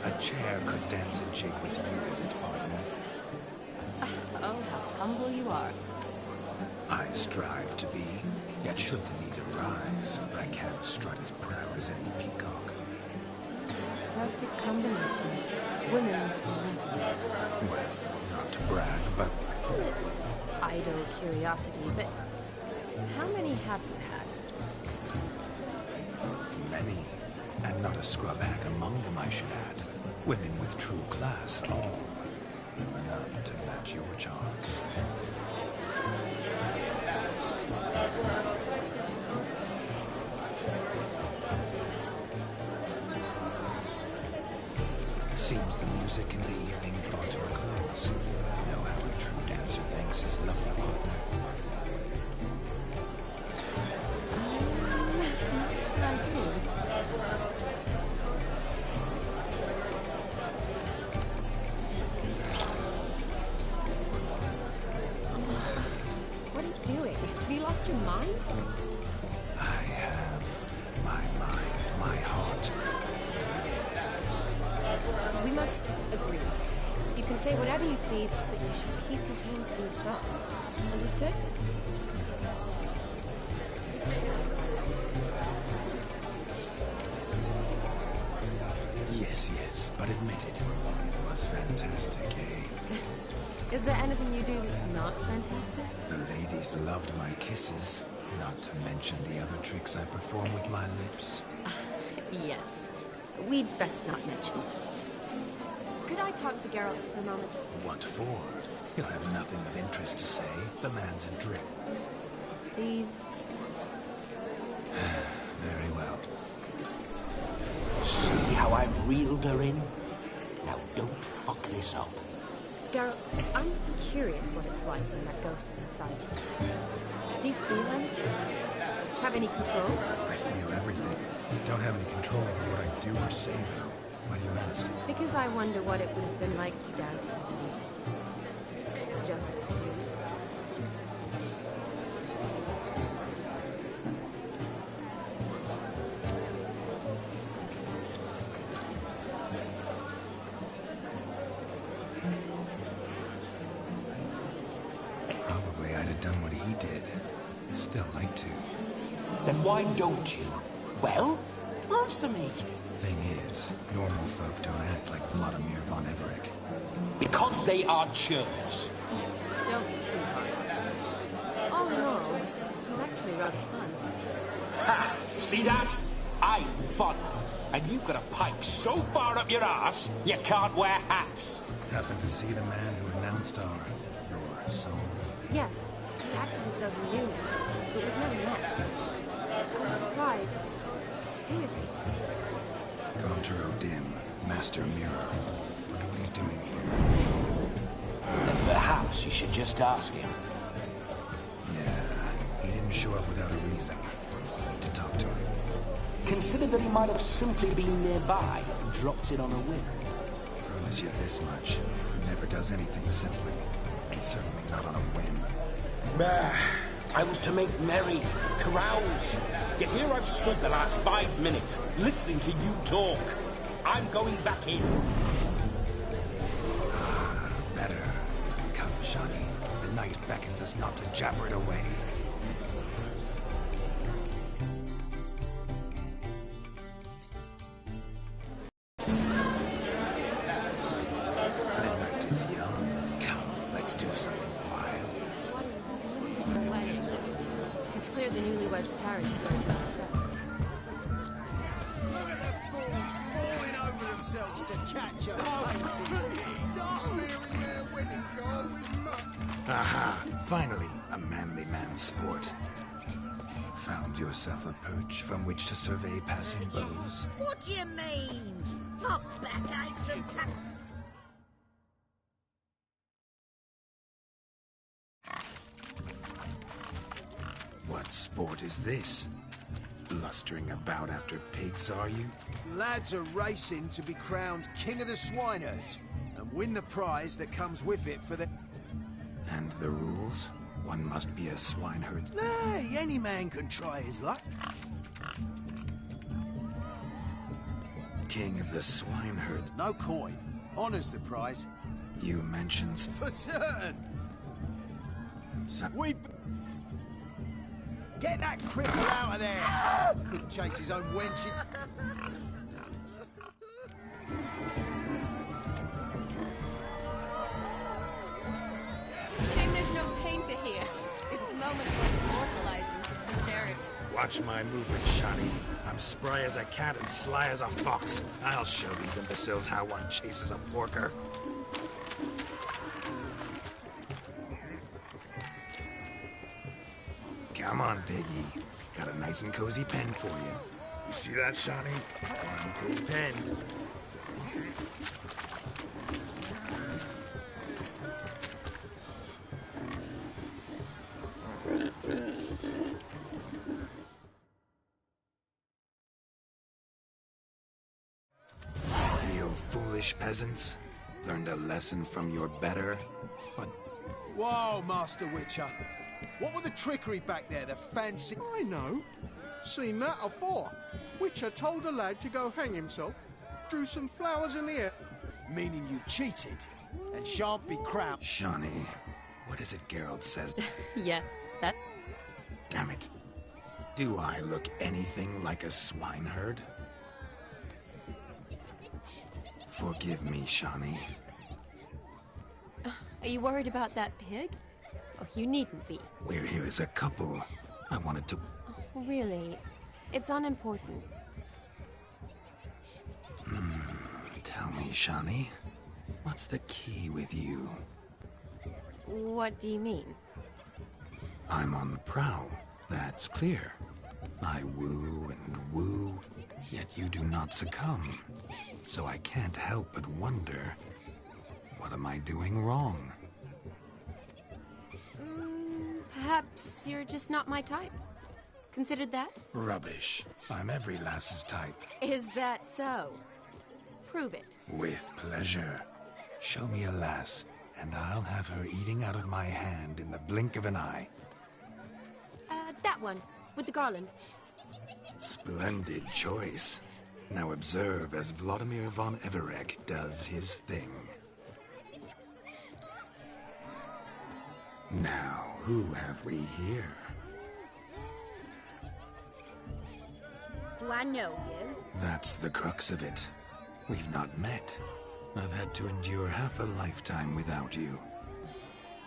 A chair could dance a jig with you as its partner. Oh, how humble you are. I strive to be, yet should the need arise, I can't strut as proud as any peacock. Perfect combination. Women must be lovely. Well, not to brag, but... Call it idle curiosity, but how many have you had? Many, and not a scrub hag among them, I should add. Women with true class, all, though none to match your charms. Seems the music in the evening draw to a close. Know how a true dancer thanks his lovely partner. Not sure I do. What are you doing? Have you lost your mind? I have my mind, my heart. We must agree. You can say whatever you please, but you should keep your hands to yourself. Understood? Yes, but admit it. It was fantastic, eh? Is there anything you do that's not fantastic? The ladies loved my kisses, not to mention the other tricks I perform with my lips. Yes. We'd best not mention those. Could I talk to Geralt for a moment? What for? He'll have nothing of interest to say. The man's adrift. Please? Very well. See how I've reeled her in? Now don't fuck this up. Geralt, I'm curious what it's like when that ghost's inside you. Do you feel anything? Have any control? I feel everything. Don't have any control over what I do or say, though. Why do you ask? Because I wonder what it would have been like to dance with you. Just you. Probably I'd have done what he did. Still like to. Then why don't you? Well, answer me. Thing is, normal folk don't act like Vladimir von Everett. Because they are churls. Don't be too hard. All in all, it was actually rather fun. Ha! See that? I'm fun. And you've got a pipe so far up your ass, you can't wear hats. Happened to see the man who announced your song. Yes, he acted as though he knew me, but we've never met. I was surprised. Who is he? Gontero Dim, Master Mirror. Wonder what he's doing here. Then perhaps you should just ask him. Yeah, he didn't show up without a reason. Need to talk to him. Consider that he might have simply been nearby and dropped in on a whim. Promise you this much. He never does anything simply. And certainly not on a whim. Bah! I was to make merry, carouse. Yet here I've stood the last 5 minutes, listening to you talk. I'm going back in. Better. Come, Shani. The night beckons us not to jabber it away. The night is young. Come, let's do something wild. It's clear the newlyweds Paris squared their respects. Look at the fools falling over themselves to catch a painting. Smearing their wedding garb with muck. Aha! Finally, a manly man's sport. Found yourself a perch from which to survey passing beaux? What do you mean? My back aches from... What sport is this? Blustering about after pigs, are you? Lads are racing to be crowned King of the Swineherds and win the prize that comes with it for the... And the rules? One must be a swineherd. Nay, any man can try his luck. king of the swineherds. No coin. Honor's the prize. You mentioned... For certain. We... Get that cripple out of there! Couldn't chase his own wench. Shame there's no painter here. It's a moment worth immortalizing for posterity. Watch my movement, Shani. I'm spry as a cat and sly as a fox. I'll show these imbeciles how one chases a porker. Come on, Piggy. Got a nice and cozy pen for you. You see that, Shani? One pig penned. You foolish peasants. Learned a lesson from your better, but... Whoa, Master Witcher. What were the trickery back there, the fancy... I know. Seen that afore. Witcher told a lad to go hang himself, drew some flowers in the air. Meaning you cheated, and shan't be crowned. Shani, what is it Geralt says? Yes, that... Damn it. Do I look anything like a swineherd? Forgive me, Shani. Are you worried about that pig? Oh, you needn't be. We're here as a couple. I wanted to... Oh, really? It's unimportant. Tell me, Shani. What's the key with you? What do you mean? I'm on the prowl. That's clear. I woo and woo, yet you do not succumb. So I can't help but wonder, what am I doing wrong? Perhaps you're just not my type. Considered that? Rubbish. I'm every lass's type. Is that so? Prove it. With pleasure. Show me a lass, and I'll have her eating out of my hand in the blink of an eye. That one, with the garland. Splendid choice. Now observe as Vladimir von Everek does his thing. Now, who have we here? Do I know you? That's the crux of it. We've not met. I've had to endure half a lifetime without you.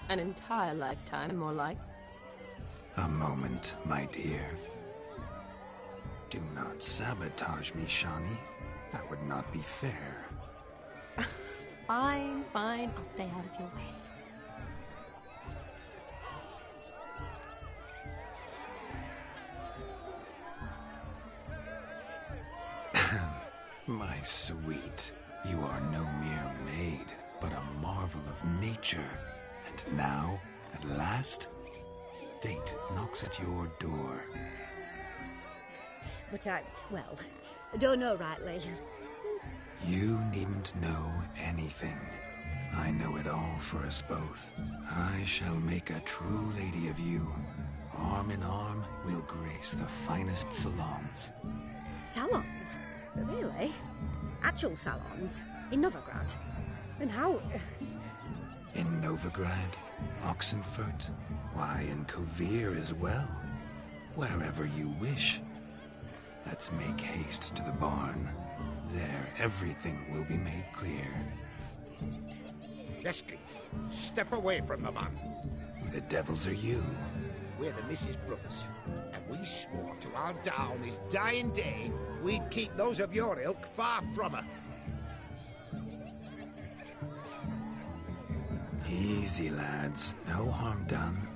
An entire lifetime, more like. A moment, my dear. Do not sabotage me, Shani. That would not be fair. Fine, fine. I'll stay out of your way. My sweet, you are no mere maid, but a marvel of nature. And now, at last, fate knocks at your door. But well, I don't know rightly. You needn't know anything. I know it all for us both. I shall make a true lady of you. Arm in arm, we'll grace the finest salons. Salons? Really? Actual salons? In Novigrad? And how... In Novigrad, Oxenfurt, why, in Kovir as well. Wherever you wish. Let's make haste to the barn. There, everything will be made clear. Lesky, step away from the man. Who the devils are you? We're the Mrs. Brothers, and we swore to our down his dying day we'd keep those of your ilk far from her. Easy, lads. No harm done.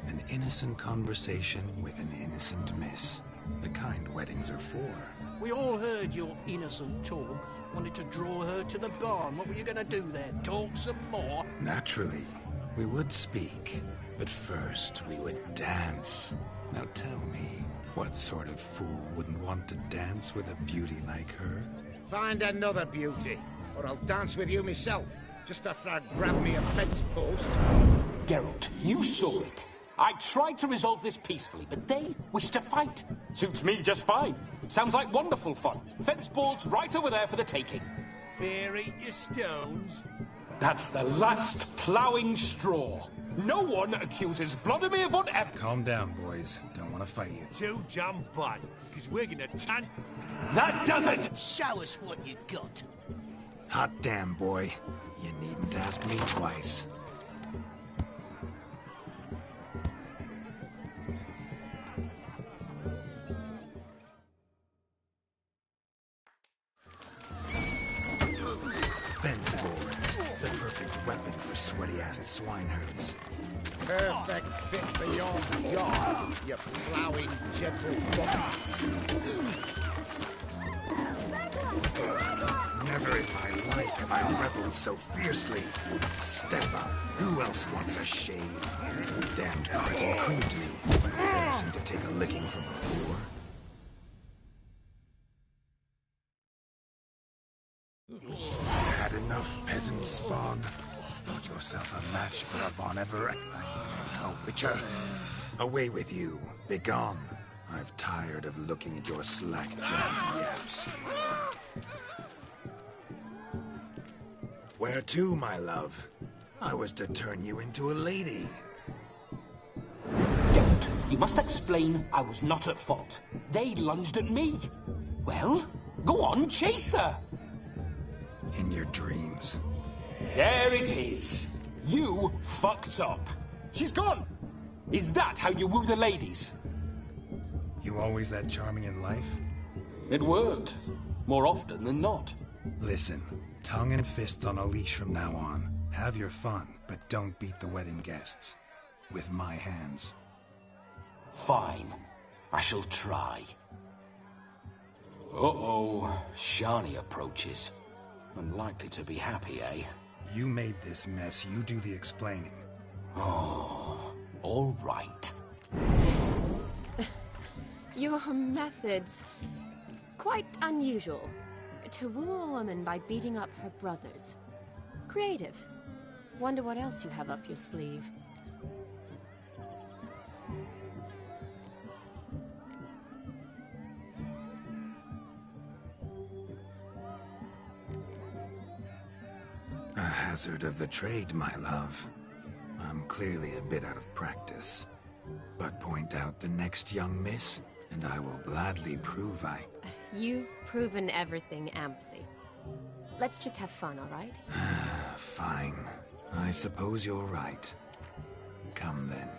An innocent conversation with an innocent miss. The kind weddings are for. We all heard your innocent talk. Wanted to draw her to the barn. What were you gonna do there? Talk some more? Naturally, we would speak. But first, we would dance. Now tell me, what sort of fool wouldn't want to dance with a beauty like her? Find another beauty, or I'll dance with you myself, just after I grab me a fence post. Geralt, you saw it. I tried to resolve this peacefully, but they wish to fight. Suits me just fine. Sounds like wonderful fun. Fence boards right over there for the taking. Fear eat your stones. That's the last ploughing straw. No one accuses Vladimir von Ev... Calm down, boys. Don't want to fight you. Too damn bad, because we're gonna tan... That does it! Show us what you got. Hot damn, boy. You needn't ask me twice. Fence boards. The perfect weapon for sweaty-assed swineherds. Perfect fit for your yard, you ploughing gentlefolk. Never in my life have I reveled so fiercely. Step up. Who else wants a shave? Damned carton creamed me. Better seem to take a licking from the poor. Had enough, peasant spawn. Thought yourself a match for a Von Everett. Oh, Witcher. Away with you. Begone. I've tired of looking at your slack-jawed yaps. Where to, my love? I was to turn you into a lady. Don't. You must explain I was not at fault. They lunged at me. Well, go on, chase her. In your dreams. There it is. You fucked up. She's gone. Is that how you woo the ladies? You always that charming in life? It worked. More often than not. Listen, tongue and fists on a leash from now on. Have your fun, but don't beat the wedding guests. With my hands. Fine. I shall try. Uh-oh. Shani approaches. Unlikely to be happy, eh? You made this mess. You do the explaining. Oh, all right. Your methods... quite unusual. To woo a woman by beating up her brothers. Creative. Wonder what else you have up your sleeve. A hazard of the trade, my love. I'm clearly a bit out of practice. But point out the next young miss, and I will gladly prove I... You've proven everything amply. Let's just have fun, all right? Fine. I suppose you're right. Come then.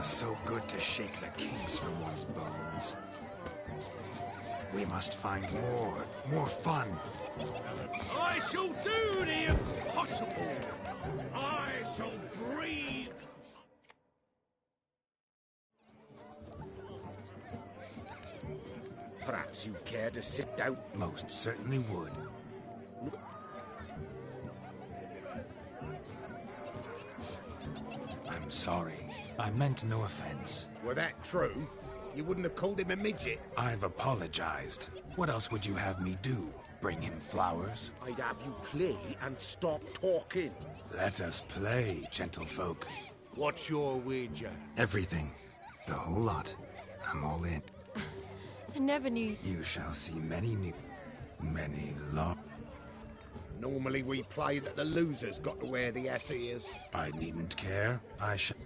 So good to shake the kinks from one's bones. We must find more fun. I shall do the impossible. I shall breathe. Perhaps you'd care to sit down. Most certainly would. I'm sorry. I meant no offense. Were that true, you wouldn't have called him a midget. I've apologized. What else would you have me do? Bring him flowers? I'd have you play and stop talking. Let us play, gentlefolk. What's your wager? Everything. The whole lot. I'm all in. I never knew... You shall see many long... Normally we play that the loser's got to wear the ass ears. I needn't care. I shall...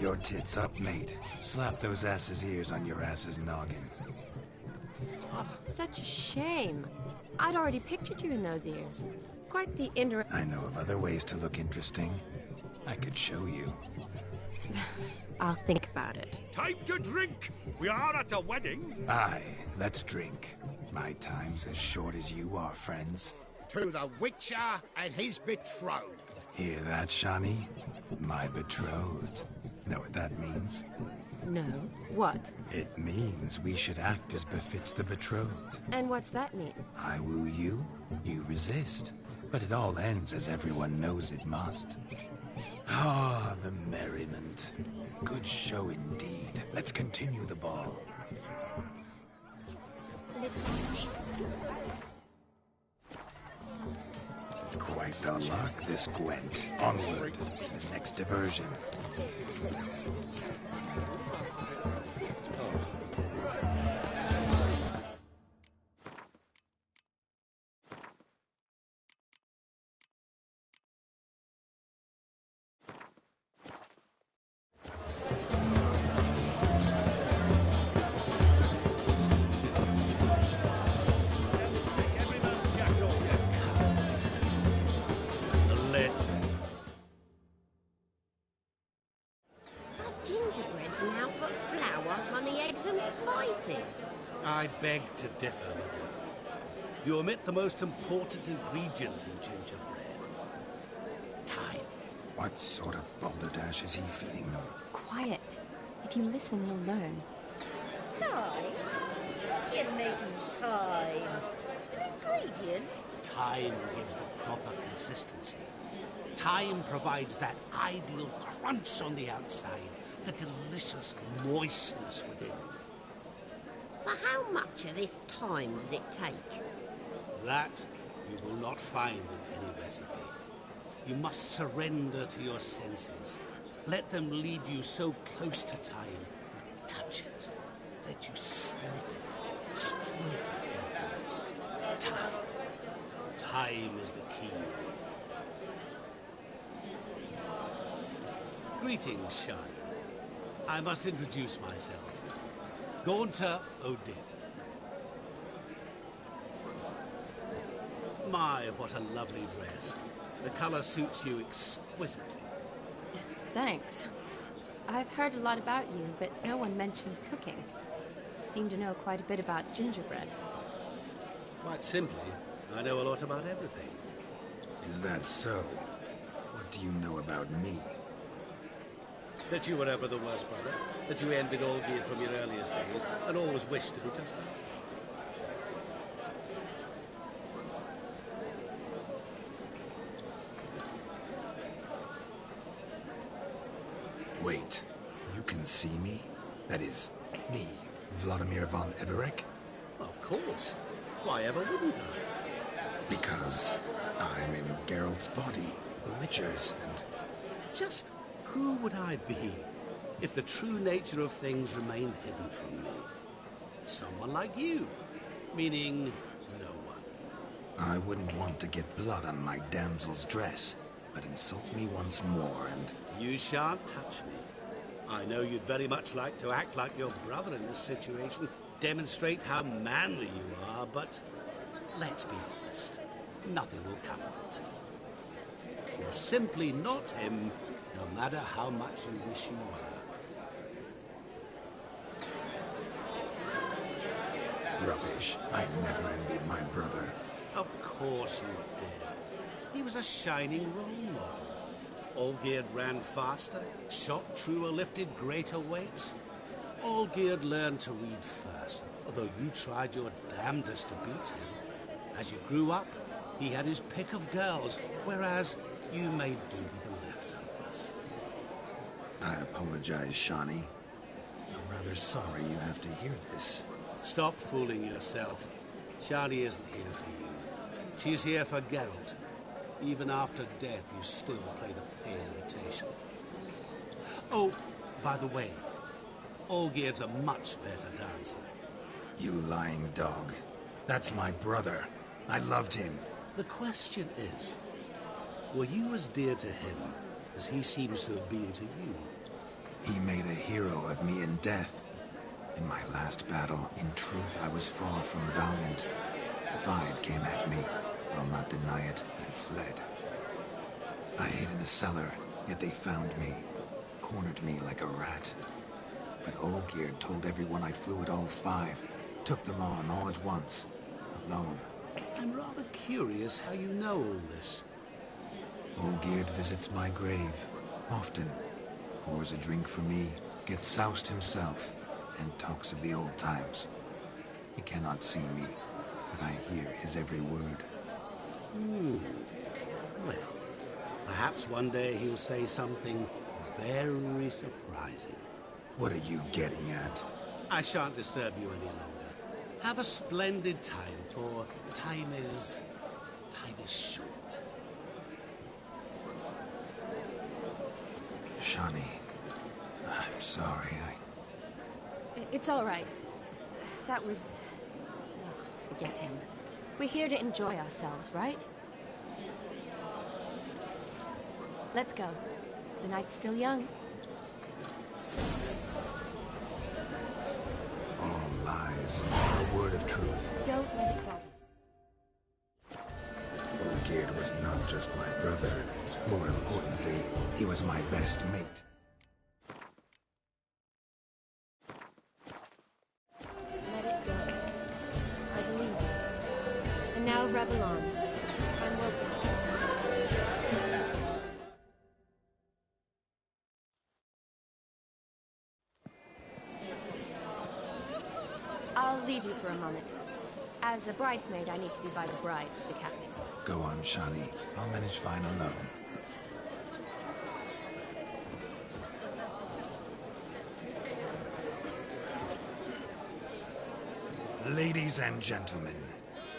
your tits up, mate. Slap those asses' ears on your ass's noggin. Oh, such a shame. I'd already pictured you in those ears. Quite the I know of other ways to look interesting. I could show you. I'll think about it. Time to drink! We are at a wedding! Aye, let's drink. My time's as short as you are, friends. To the Witcher and his betrothed. Hear that, Shawnee? My betrothed. Know what that means? No. What? It means we should act as befits the betrothed. And what's that mean? I woo you, you resist. But it all ends as everyone knows it must. Ah, the merriment. Good show indeed. Let's continue the ball. Quite the luck, this Gwent. Onward to the next diversion. Gingerbreads now put flour, honey, eggs and spices. I beg to differ, madame. You omit the most important ingredient in gingerbread. Time. What sort of balderdash is he feeding them? Quiet. If you listen, you'll learn. Time? What do you mean, time? An ingredient? Time gives the proper consistency. Time provides that ideal crunch on the outside, the delicious moistness within. So how much of this time does it take? That you will not find in any recipe. You must surrender to your senses. Let them lead you so close to time, you touch it. Let you sniff it, stroke it even. Time. Time is the key. Greetings, Shani. I must introduce myself. Gaunter Odin. My, what a lovely dress. The color suits you exquisitely. Thanks. I've heard a lot about you, but no one mentioned cooking. Seem to know quite a bit about gingerbread. Quite simply, I know a lot about everything. Is that so? What do you know about me? That you were ever the worst brother, that you envied Olgierd from your earliest days, and always wished to be just like him. Wait, you can see me? That is, me, Vladimir von Everek? Of course. Why ever wouldn't I? Because I'm in Geralt's body, the Witcher's, and... Just who would I be if the true nature of things remained hidden from me? Someone like you, meaning no one. I wouldn't want to get blood on my damsel's dress, but insult me once more and... You shan't touch me. I know you'd very much like to act like your brother in this situation, demonstrate how manly you are, but let's be honest, nothing will come of it. You're simply not him, no matter how much you wish you were. Rubbish. I never envied my brother. Of course you did. He was a shining role model. Olgierd ran faster, shot truer, lifted greater weights. Olgierd learned to read first, although you tried your damnedest to beat him. As you grew up, he had his pick of girls, whereas you made do with the leftovers. I apologize, Shawnee. I'm rather sorry you have to hear this. Stop fooling yourself. Shani isn't here for you. She's here for Geralt. Even after death, you still play the pale imitation. Oh, by the way, Olgierd's a much better dancer. You lying dog. That's my brother. I loved him. The question is, were you as dear to him as he seems to have been to you? He made a hero of me in death. In my last battle, in truth, I was far from valiant. 5 came at me. I'll not deny it, I fled. I hid in a cellar, yet they found me. Cornered me like a rat. But Olgierd told everyone I flew at all 5. Took them on all at once. Alone. I'm rather curious how you know all this. Olgierd visits my grave. Often. Pours a drink for me. Gets soused himself. And talks of the old times. He cannot see me, but I hear his every word. Well, perhaps one day he'll say something very surprising. What are you getting at? I shan't disturb you any longer. Have a splendid time, for time is short. Shani, I'm sorry, It's all right. That was... Oh, forget him. We're here to enjoy ourselves, right? Let's go. The night's still young. All lies, not a word of truth. Don't let it go. Olgierd was not just my brother. More importantly, he was my best mate. Let it go. I believe. And now revel on. Time will come. I'll leave you for a moment. As a bridesmaid, I need to be by the bride for the capping. Go on, Shani. I'll manage fine alone. Ladies and gentlemen,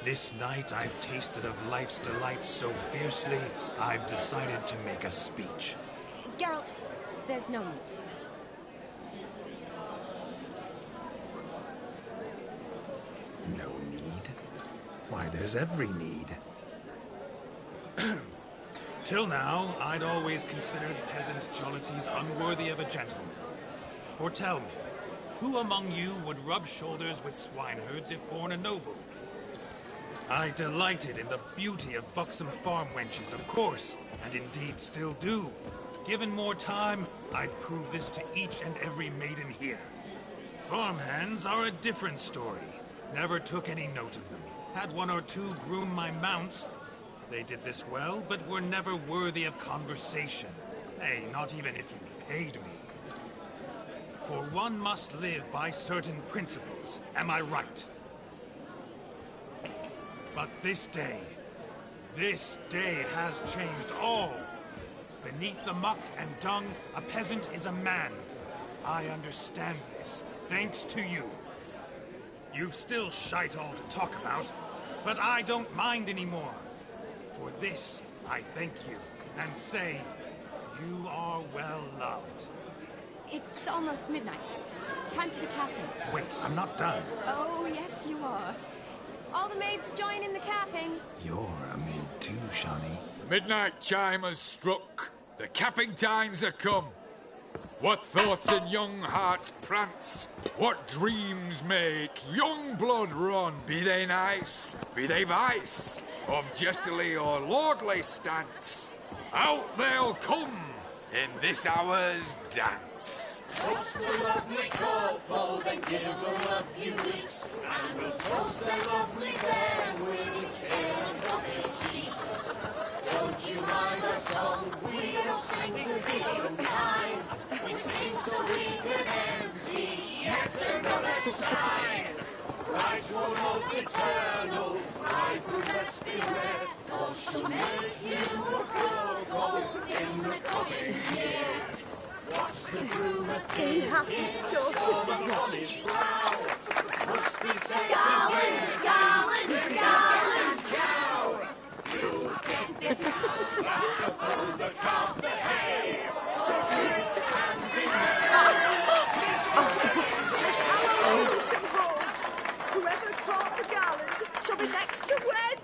this night I've tasted of life's delights so fiercely, I've decided to make a speech. Geralt, there's no need. No need? Why, there's every need. Till now, I'd always considered peasant jollities unworthy of a gentleman. For tell me, who among you would rub shoulders with swineherds if born a noble? I delighted in the beauty of buxom farm wenches, of course, and indeed still do. Given more time, I'd prove this to each and every maiden here. Farmhands are a different story. Never took any note of them. Had 1 or 2 groom my mounts. They did this well, but were never worthy of conversation. Nay, not even if you paid me. For one must live by certain principles, am I right? But this day has changed all. Beneath the muck and dung, a peasant is a man. I understand this, thanks to you. You've still shite all to talk about, but I don't mind anymore. For this, I thank you, and say, you are well loved. It's almost midnight. Time for the capping. Wait, I'm not done. Oh, yes, you are. All the maids join in the capping. You're a maid too, Shani. The midnight chime has struck. The capping times are come. What thoughts in young hearts prance? What dreams make young blood run? Be they nice, be they vice, of jestily or lordly stance, out they'll come in this hour's dance. Toast the lovely couple, then give them a few weeks, and we'll toast the lovely bear with its pale and puffy cheeks. Don't you mind our song? We don't sing to be unkind. We sing so we can empty yet another side. Christ will look eternal, bridegroom let's beware, or she'll make you a couple in the coming year. What's the groom a thinking? Storm on his brow. Must be said Garland, Garland, Garland. cow. You get the cow, oh, the calf, the hay. So drink and be Oh, some horns. Whoever caught the garland shall be next to wed.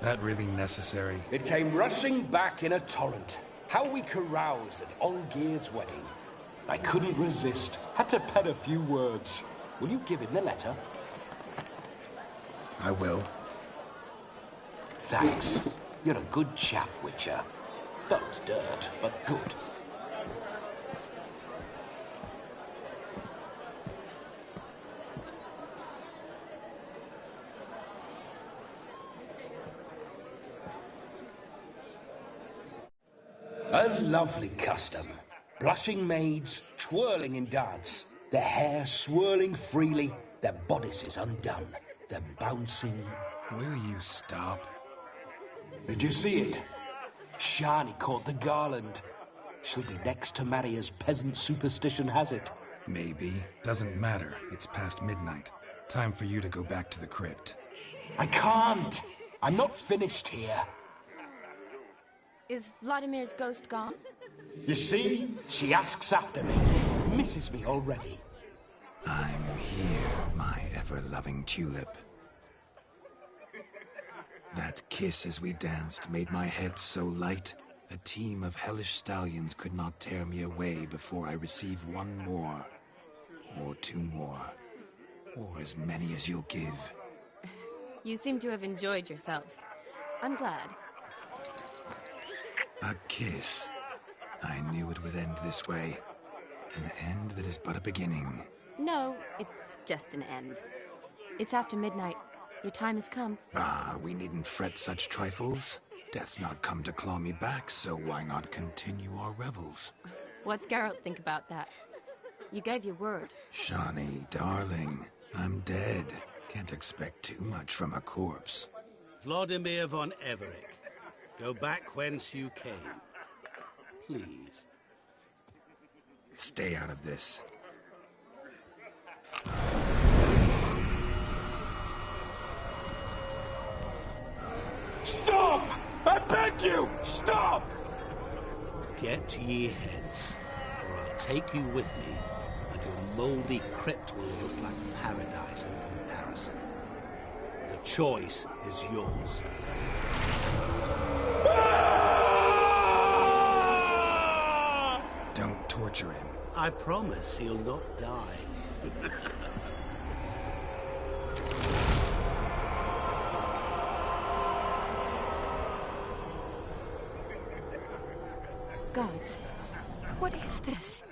that really necessary? It came rushing back in a torrent. How we caroused at Olgierd's wedding. I couldn't resist. Had to pen a few words. Will you give him the letter? I will. Thanks. You're a good chap, Witcher. Dull as dirt, but good. A lovely custom. Blushing maids, twirling in dance, their hair swirling freely, their bodices undone, their bouncing... Will you stop? Did you see it? Shani caught the garland. She'll be next to marry as peasant superstition has it. Maybe. Doesn't matter. It's past midnight. Time for you to go back to the crypt. I can't! I'm not finished here. Is Vladimir's ghost gone? You see? She asks after me. Misses me already. I'm here, my ever-loving tulip. That kiss as we danced made my head so light, a team of hellish stallions could not tear me away before I receive one more. Or two more. Or as many as you'll give. You seem to have enjoyed yourself. I'm glad. A kiss. I knew it would end this way. An end that is but a beginning. No, it's just an end. It's after midnight. Your time has come. Ah, we needn't fret such trifles. Death's not come to claw me back, so why not continue our revels? What's Geralt think about that? You gave your word. Shani, darling, I'm dead. Can't expect too much from a corpse. Vladimir von Everick, go back whence you came. Please. Stay out of this. Stop! I beg you! Stop! Get ye hence, or I'll take you with me, and your mouldy crypt will look like paradise in comparison. The choice is yours. Don't torture him. I promise he'll not die. Gods, what is this?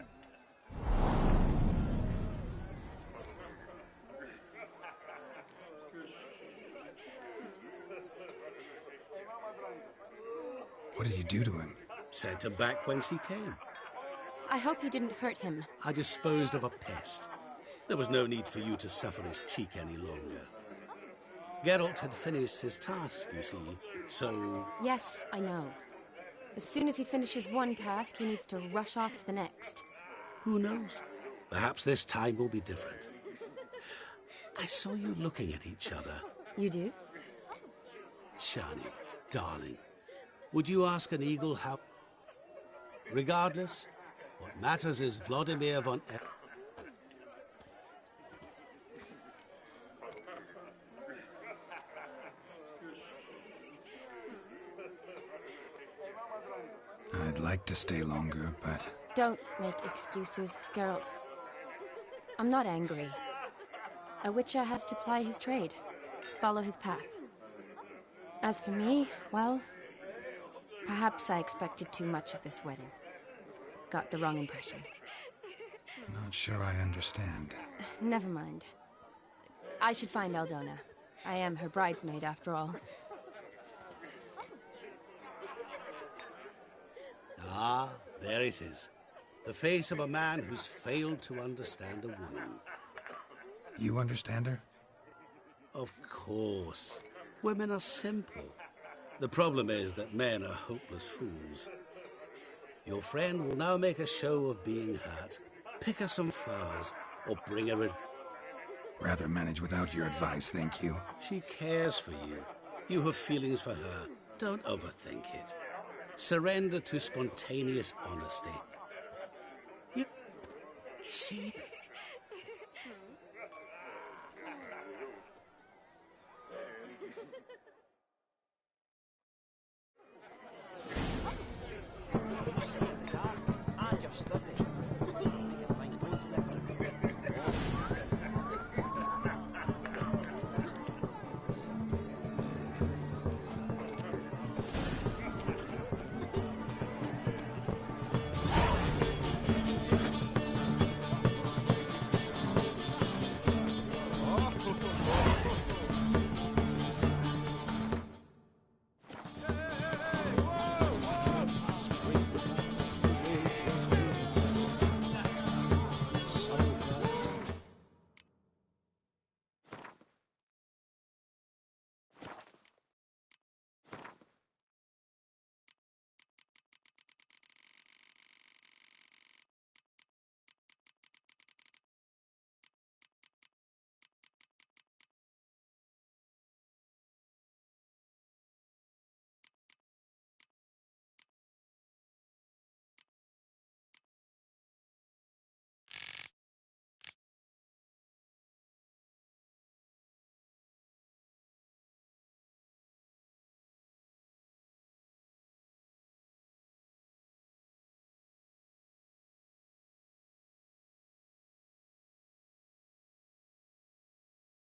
What did you do to him? Sent him back whence he came. I hope you didn't hurt him. I disposed of a pest. There was no need for you to suffer his cheek any longer. Geralt had finished his task, you see, so... Yes, I know. As soon as he finishes one task, he needs to rush off to the next. Who knows? Perhaps this time will be different. I saw you looking at each other. You do? Shani, darling, would you ask an eagle how... Regardless, what matters is Vladimir von I'd like to stay longer, but... Don't make excuses, Geralt. I'm not angry. A witcher has to ply his trade, follow his path. As for me, well, perhaps I expected too much of this wedding. Got the wrong impression. Not sure I understand. Never mind. I should find Aldona. I am her bridesmaid, after all. Ah, there it is. The face of a man who's failed to understand a woman. You understand her? Of course. Women are simple. The problem is that men are hopeless fools. Your friend will now make a show of being hurt. Pick her some flowers, or bring her a... Rather manage without your advice, thank you. She cares for you. You have feelings for her. Don't overthink it. Surrender to spontaneous honesty. You... See... Who's